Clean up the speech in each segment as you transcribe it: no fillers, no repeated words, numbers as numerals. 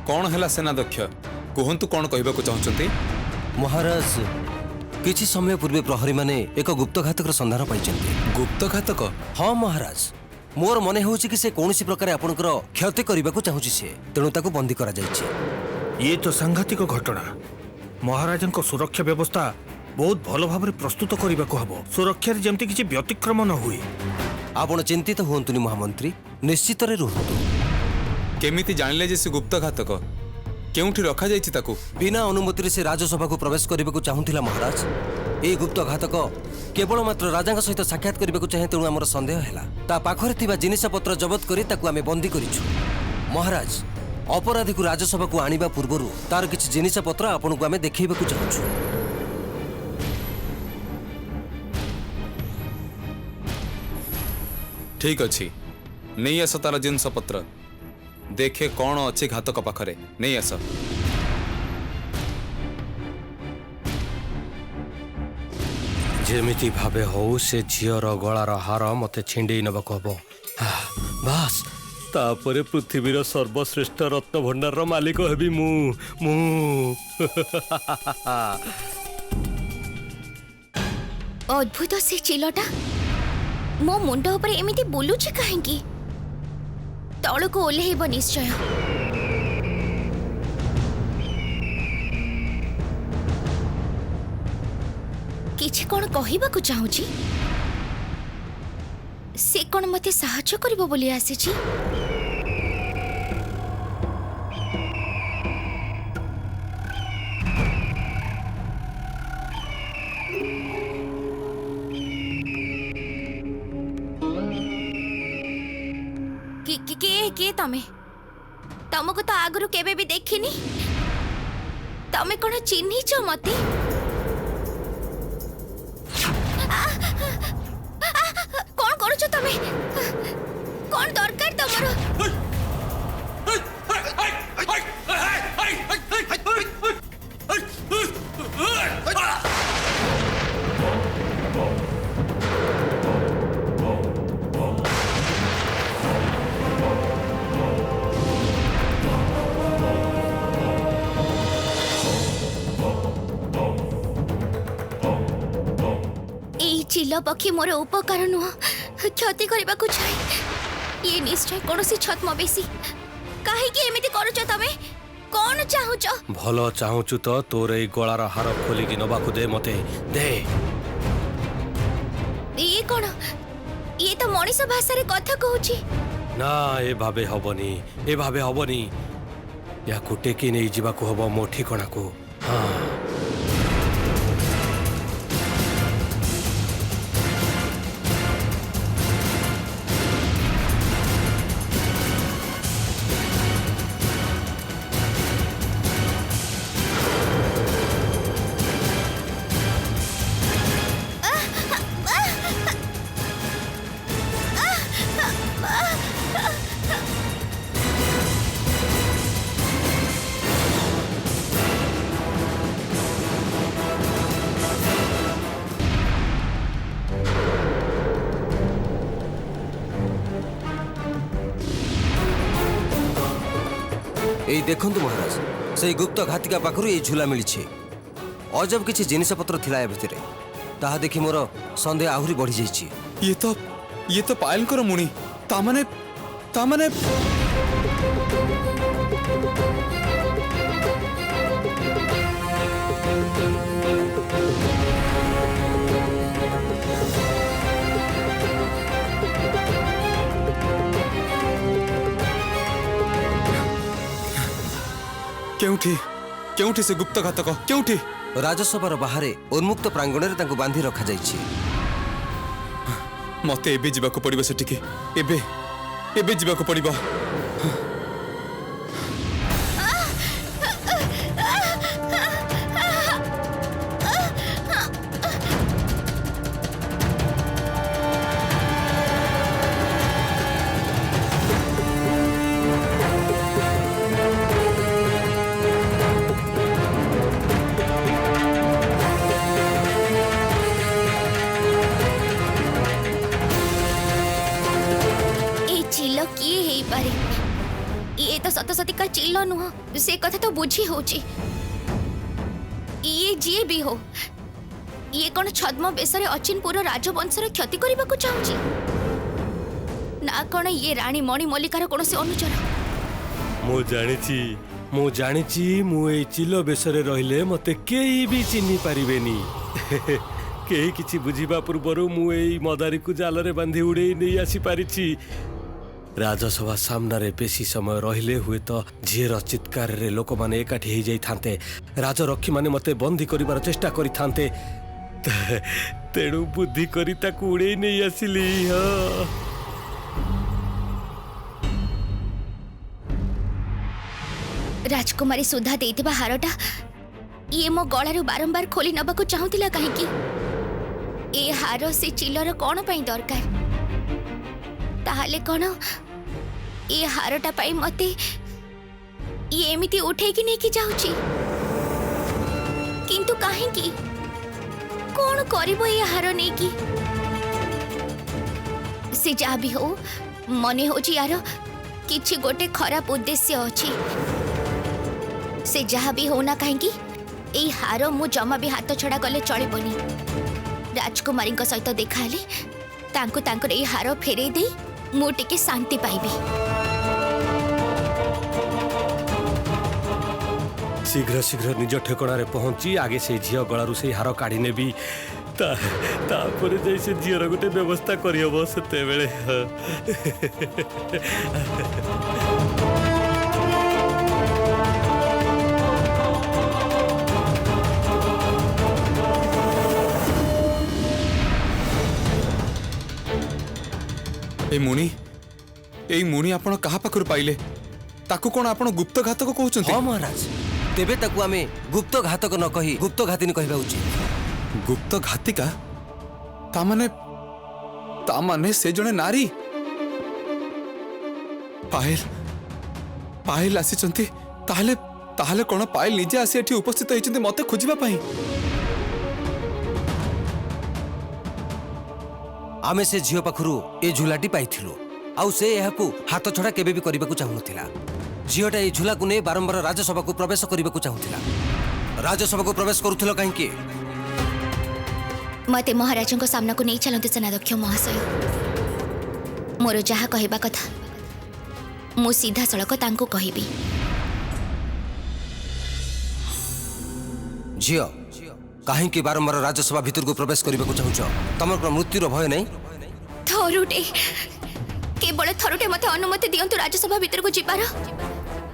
कौन है सेनाध्यक्ष कहतु कौन कहवाक चाहते? महाराज किछि समय पूर्वे प्रहरी माने एक गुप्तघातक संधान पाई। गुप्तघातक? हाँ महाराज, मोर मन होउछि कि से कौनसी प्रकार आपनकर क्षति करबाकू चाहूछि से, तेणु ताकू बंदी करा जायछि। ये तो सांघातिक घटना। महाराज सुरक्षा व्यवस्था बहुत भल भाव प्रस्तुत करने को हम। सुरक्षा जमती किसी व्यतिक्रम न हुए। आपण चिंतित हुंतुनी महामंत्री, निश्चित रे रुहतु। केमिति जानिले जे से गुप्तघातक केउठी रखा जायछि ताकू? बिना अनुमति से राजसभा को प्रवेश करने को चाहूला महाराज। ए गुप्तघातक केवल मात्र राजा सहित साक्षात करने को चाहे, तेणु आमर संदेह है ता पाखरे थिबा जिनिस पत्र जबत करी ताकू आमे बंदी करिछु। महाराज अपराधी को राजसभा को आनिबा पूर्वरु तार किछि जिनिस पत्र आपन को आमे देखैबा को चाहूछु। ठीक अच्छी, नहीं आस तार जिनस पत्र देखे कौन अच्छी घातक पाखरे, नहीं आस। जेमिति भावे हो से झीर गलार हार मते छिंडे नबाक हम। बास तापरे पृथ्वीर सर्वश्रेष्ठ रत्न भंडार मालिक हेबी मु। अद्भुत से चिलटा मो मुंड ऊपर एमिति बोलुछि काहेकि? तळ को ओल्हेब निश्चय। किछि कोन कहिबाकू चाहूछि? से कोन मते साहाय्य करिवो बोली आसीछि? के तमे तमको तो आगरु केबे भी देखिनी। तमे कोन चिन्हिछ मते? कौन करूछ तमे? कौन दरकार तमरो? चिल्ल पक्षी मोर उपकार नुह, क्षति करने को चाहे। ये निश्चय कौन सी छद्म बेसी। कहीं एमती करुच तमे? कौन चाहुच? भल चाहुचु तो तोर ए गलार हार खोलिकी नबाकू दे मते दे। ये कौन? ये तो मनीष भाषा रे कथा कहूची। ना ए भाबे हबनी, ए भाबे हबनी। या टेकी नहीं जीवाकू हबो मो ठिकाना को। हाँ ए देखंतु महाराज, से गुप्त घातिका पाखरु ए झूला मिली। अजब किछि जिनिस पत्र थिला ए भितरे, ताहा देखि मोर संदेह आहुरी बढ़ी जाइछि। ये तो पायलकर मुनि। तामाने केउठी से गुप्त घातक केउठी? राजसभार बाहर उन्मुक्त प्रांगण रे तांको बांधी रखा जाइछि। मते एबे जीवाको पड़िबो सेटिके। एबे जीवाको पड़िबो। ये तो सत सतिका चिल्ल नुह से कथा तो बुझी होची ये जी भी हो ये कौन छद्म बेसरे अचिनपुर राजवंशर क्षति करने को चाहूची ना कौन ये रानी मणि मल्लिकार कौन से अनुचर ମୁଁ ଜାଣିଛି ମୁଁ ଏଇ ଚିଲ ବେଶରେ ରହିଲେ ମତେ କେହି ବି ଚିହ୍ନି ପାରିବେନି କେହି କିଛି ବୁଝିବା ପୂର୍ବରୁ ମୁଁ ଏଇ ମଦାରୀକୁ ଜାଲରେ ବାନ୍ଧି ଉଡ଼େଇ ନେଇ ଆସିପାରିଛି ରାଜସଭା ସାମ୍ନାରେ ବେଶୀ ସମୟ ରହିଲେ ହୁଏତ ଝିଅର ଚିତ୍କାରରେ ଲୋକମାନେ ଏକାଠି ହେଇଯାଇଥାନ୍ତେ ରାଜରକ୍ଷୀମାନେ ମତେ ବନ୍ଦୀ କରିବାର ଚେଷ୍ଟା କରିଥାନ୍ତେ ତେଣୁ ବୁଦ୍ଧି କରି ତାକୁ ଉଡ଼େଇ ନେଇ ଆସିଲି राजकुमारी सुधा देइतिबा हारटा ये मो गळारू बारंबार खोली नबाकू चाहुतिला काहेकि ए हार से चिलर कोन पई दरकार ताहाले कोन ए हारटा पई मते ये एमिति उठे कि नेकी जाउची किंतु काहेकि कोन करिवो ए हार नेकी से जा भी हो मने होची यार किछि गोटे खराब उद्देश्य अछि से जहा भी होना कहीं यही हार मु जमा भी हाथ छड़ा गले चलबनी राजकुमारी सहित देखाले तांको यही हार फेरे दे मु टिके शांति पाइबी शीघ्र शीघ्र निज ठेकणारे पहुंची आगे से झील गलारू से हार काढ़ी नेबी तापर जाई से झीर गोटे व्यवस्था करहब सेते बेले ए मुनि आपण कहा पाखरु पाइले ताकू कोन आपण गुप्त घातक कहउछन्ती हाँ महाराज तेबे ताकू आमे गुप्त घातक न कही गुप्त घातिनी कहबा उचित गुप्त घातिका तामाने से जने नारी पायल आसीचन्ती ताहले कोन पायल निजे आसी एठी उपस्थित होइचन्ती मते खोजिबा पई आमे से झियो पाखरु ए झुलाटी पाइथिलु आउ से एहाकू हाथ छड़ा केबे भी करबाकू चाहुनथिला झियोटा ए झुलाकू ने बारंबार राजसभा को प्रवेश करबाकू चाहुथिला राजसभा को प्रवेश करूथिलो काहेकि मते महाराजों को सामना को नहीं चलते सेनाध्यक्ष महाशय मोर जहा कहबा कथा मु सीधा सड़क तांको कहबी झियो काहेकि बारंबार राजसभा भीतर को प्रवेश करबाकू चाहुछ तमर मृत्युर भय नहीं थरुटे केवल थरुटे मते अनुमति दियंतु राज्यसभा भीतर को जिबार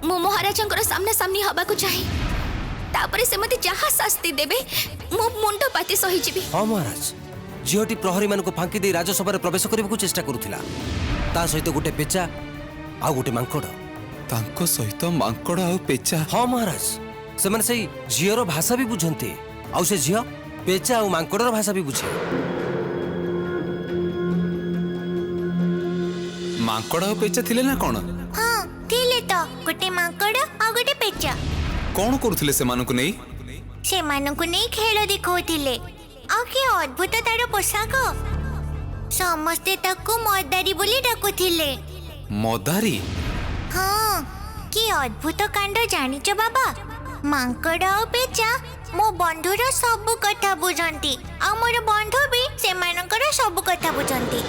मु महाराजंकर सामना सामनी हबा को चाहे तापरे से मते जहा शास्ति देबे मु मुंड पाती सही जीबी हां महाराज झियोटी प्रहरी मान को फांकी दे राज्यसभा रे प्रवेश करबाकू चेष्टा करूथिला ता सहित गुटे पेचा आ गुटे मांकड़ तांको सहित मांकड़ आ पेचा हां महाराज से माने सही झियोर भाषा भी बुझंती आउ से झियो पेचा आ मांकड़र भाषा भी बुझे मांकड़ आ पेचा थिले ना कोन हां थिले तो गुटे मांकड़ आ गुटे पेचा कोन करूथिले से मानको नै से मानको नै खेल देखौथिले आ के अद्भुत तार पोशाक समस्ते ताको मदारी बोली डाकुथिले मदारी हां की अद्भुत कांड जानिच बाबा मांकड़ आ पेचा मो बंधुर सब कथा बुझंती आ मोर बंधु भी से मानकर सब कथा बुझंती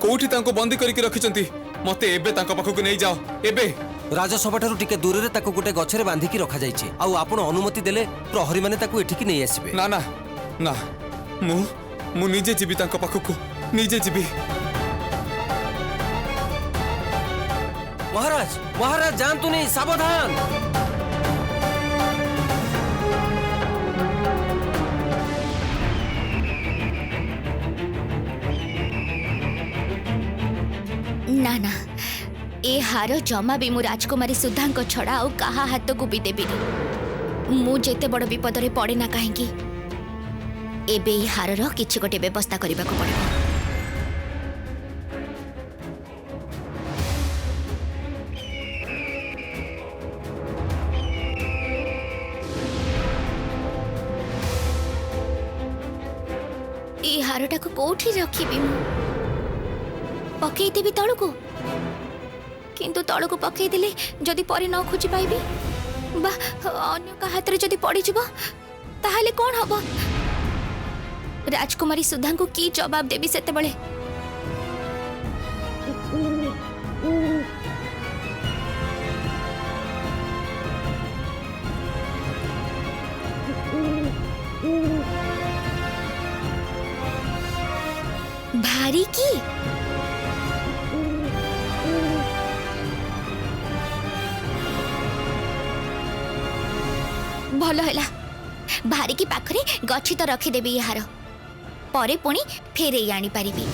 कोठी तांको बंदी करके रखिचंती मते एबे तांको पाखो नै जाओ एबे राजसभा ठारू टिके दूर रे ताको गुटे गछरे बांधी की रखा जाइछि आउ आपण अनुमति देले प्रहरी माने ताको एठिकी नै आसीबे ना ना ना मु निजे जीबी तांको पाखो निजे जीबी महाराज महाराज जानतु नहीं सावधान ना ना ए हार जमा भी मु राजकुमारी सुधा को छड़ा आ कहा हाथ को भी देबी मु जेते बड़ विपद रे पड़े ना काहेकि एबे ए हार रो किछि गोटे व्यवस्था करबा को पड़े ए हारटा को कोठी रखिबी मु पकई देबी तळको किंतु तळको पकई दिले जदि परे न खोजी पाइबी बा अन्य का हाथ रे जदि पड़ी जिवो ताहाले कोन हबो राजकुमारी सुधा को की जवाब देबी सेते बळे भारी की भल है भारी की पाखरे गछि तो रखीदेवी यार परे पुणी फेरे आनी पारिबी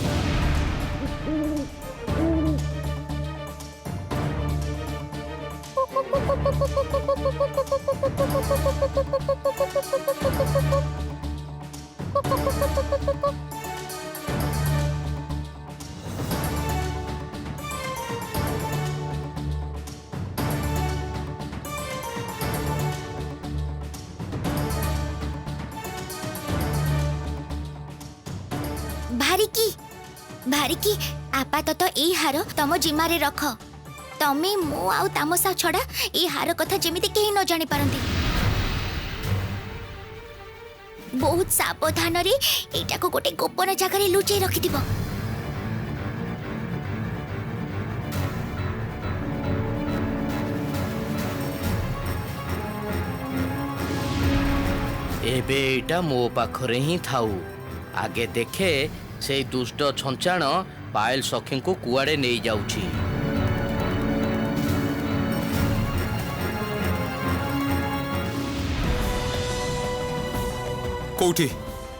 भारी की आपातत ए हार तम जिमारे रख तमे मो आउ तामसा छड़ा ए हार कथा जेमिति केही न जानि पारंती बहुत सावधान रे एटा को गोटे गोपन जगह रे लुचै रखि दिबो एबे एटा मो पाखरे ही थाउ आगे देखे से दुष्ट छंचाण पायल सखी को कुआड़े नहीं जाउछि कोठी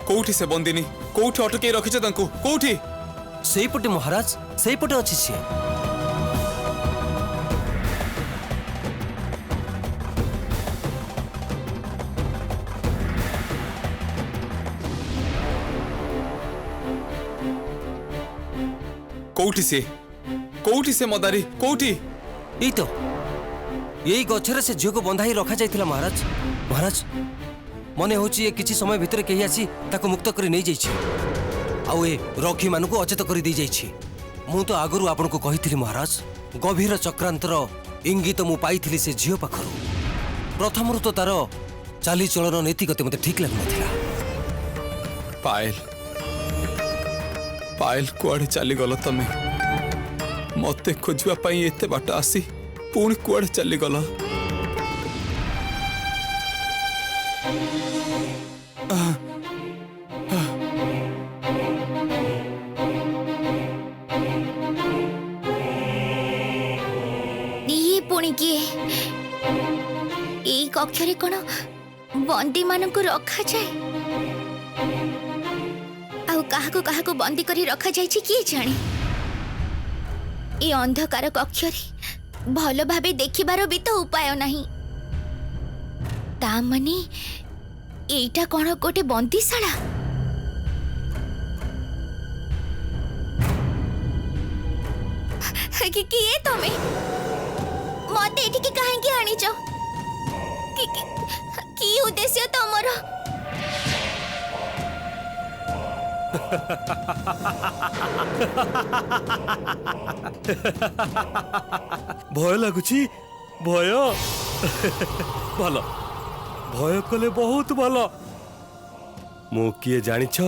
कोठी से बंदिनी कोठी अटके रखिछ तांको कोठी सेई पटे महाराज सेई पटे अछि से कोठी से मदारी कोठी ई तो यही गछरे से झियो को बंधाई रखा जाइथिला महाराज महाराज मने होची ये किछि समय भितर केही आसी ताको मुक्त करी नै जाइछि आउ ए रखी मानको अचेत करी दै जाइछि मु तो आगरु आपन को कहिथिली महाराज गभीर चक्रांतर इंगित मु पाइथिली से झियो पाखरु प्रथमरु तो तार चाली चलन नीति गते मते ठीक लागु नथिला पायल कुआड़े चली गल तमे मते खोजवा पाई एते बाट आसी पुणी कुआड़े चली गल ये पुणी किए एक कक्षरे कोन बंदी मानक रखा जाए कहा को बंदी करी रखा जाइछि किए जाने ए अंधकार कक्षरे भल भाबे देखिबार भी तो उपाय नहीं ता माने एटा कोन गोटे बंदीशाला किए तमे मते एठी के काहे के आनी छ की उद्देश्य तमरो भय लगुची भय भल भय कले बहुत भल मु किए जानी छ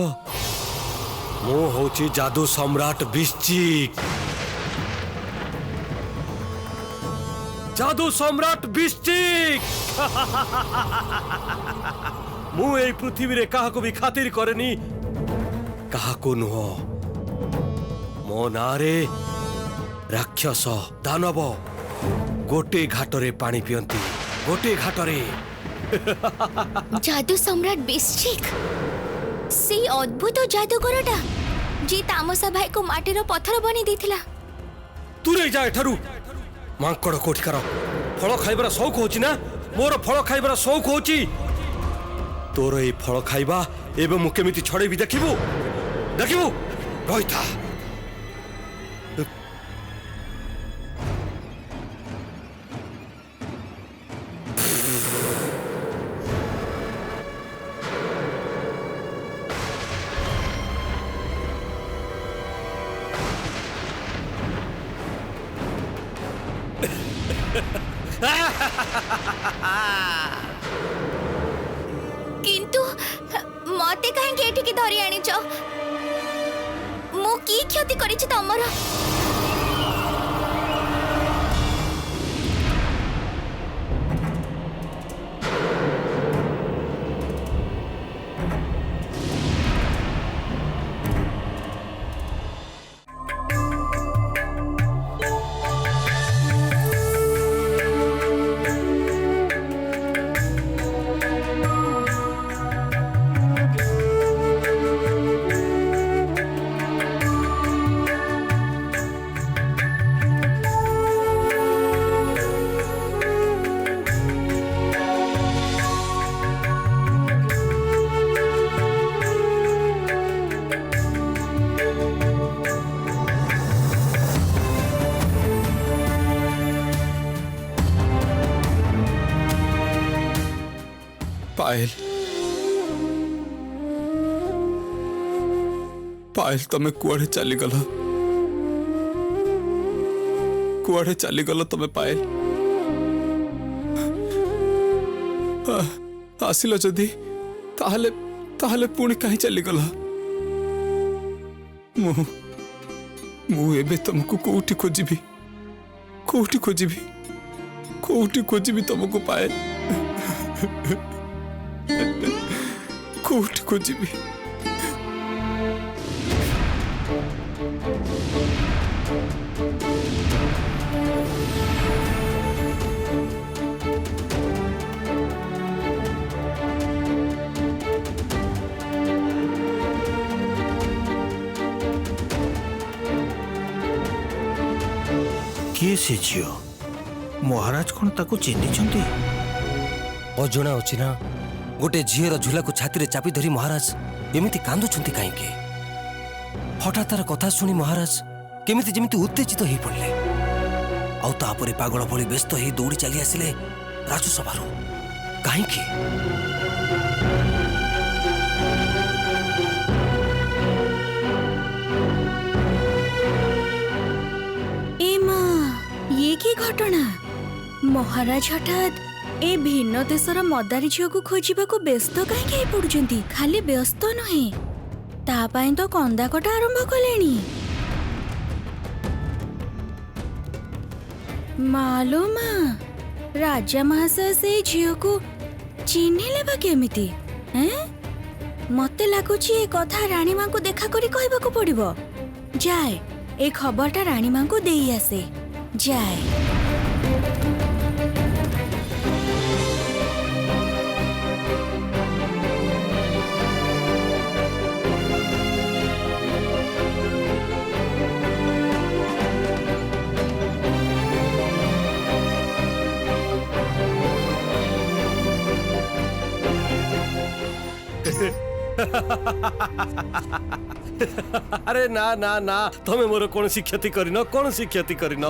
मु होची जादू सम्राट बिश्चिक जादू सम्राट बिश्चिक मु ए पृथ्वी रे काहा को भी खातिर करेनी काहा को नुह मो नारे राक्षस दानव गोटे घाटरे पानी पियंती गोटे घाटरे जादू सम्राट बिश्चिक से अद्भुत जादूगरटा जी तामसा भाई को माटीर पत्थर बनी देथिला तुरे जा एठारु मांकड़ कोठिकार फल खाइबार शौक होची ना मोर फल खाइबार शौक होची तोर ए फल खाइबा एबे मु केमिति छड़ेबी देखिबु देखिबु रहिथा किंतु मते कहीं एठिकी धरी आनिच मु की क्षति करिछि तमर पायल पायल तमे कुआड़े चलीगल कुआड़े चलीगल तमे पायल आसिल जदि ताहले ताहले पुणी कहीं चलीगल मु एबे तुमको कोठी खोजिबी कोठी खोजिबी कोठी खोजिबी तुमको पायल कोठी खोजिबी किए से झील महाराज कौन ताको चिन्हिछंती अजणा अच्छी ना गोटे झीर झूला को छाती चापी धरी महाराज एमती कांदुंट कहीं हठात तार कथा शुणी महाराज केमिति जेमिति उत्तेजित हो पड़े आउे पागल भली व्यस्त हो दौड़ी चली आसिले राजसभा कहीं ये की घटना महाराज हठात ए भिन्न देशर मदारी झील को खोजा को व्यस्त कहीं पड़ुंट खाली व्यस्त नुहे तापाई तो कंदाकटा आरंभ कले मालो माँ राजा महाशय से झील को चिन्ह बा केमिति मते लगुच ए कथा रानी माँ को देखा करी कहबाकू पड़िबो जाए ए खबरटा रानी माँ को देई आसे जाए अरे ना ना ना तमे मोर कौन क्षति करिन कौन क्षति करिन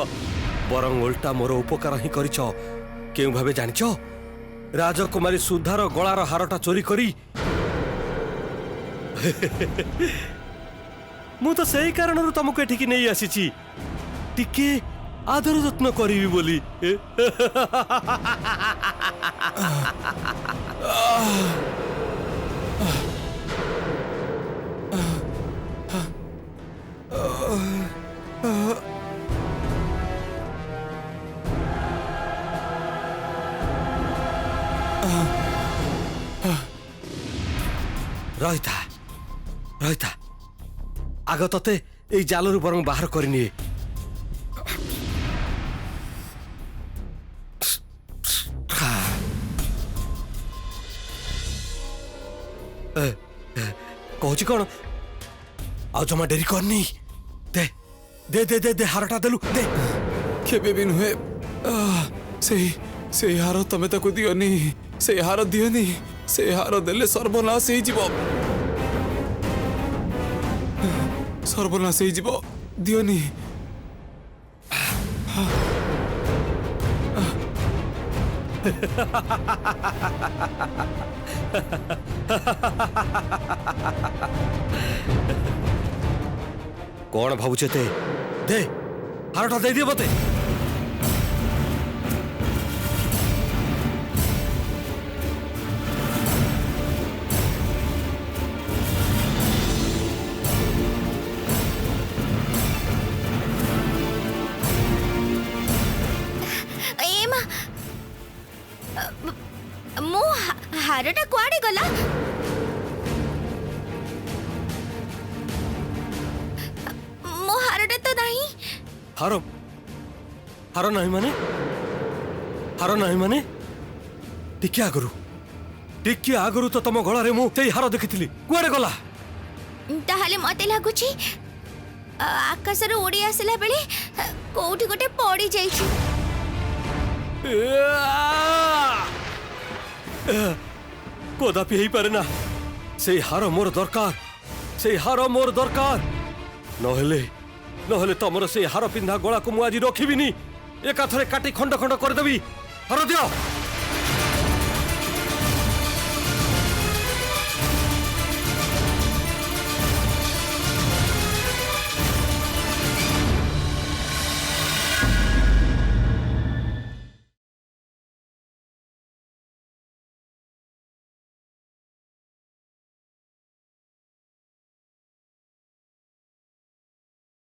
बरं उल्टा मोर उपकार ही करिछ केउ भाबे जानिछ राजकुमारी सुधार गଳାର हारटा चोरी करी मु तो सही कारण तुमको एठिकी नहीं आसीची टिके आदर जत्न करिवि बोली रहिता रहिता आग तते ए जालरू बरং बाहर करनी कहूँ कौन आ जमा डेरी करनी दे दे दे दे दे हारटा देलु दे केबे भी नुहे से हार तमे ताको दियोनी से हार दियोनी से हार देले सर्वनाश ही जीव सर्वनाश ही जीव दियोनी कौन भावुचे ते दे हारटा दे दियो मते हारटा कुआडे गला? मो हारटा तो नहीं। हार हार नहीं माने हार नहीं माने टिके आगरू तो तुम गला रे मु सेई हार देखिथिली कुआडे गला? ताहले मते लागुची आकाश रो उड़ी आसला बेले कोठी गोटे पड़ी जाईची। कदापि ही पारे ना से हार मोर दरकार नहेले नहेले तमर से हार पिंधा गला को मु आज रखिबिनी एका थरे काटी खंड खंड कर देबी हार दियो।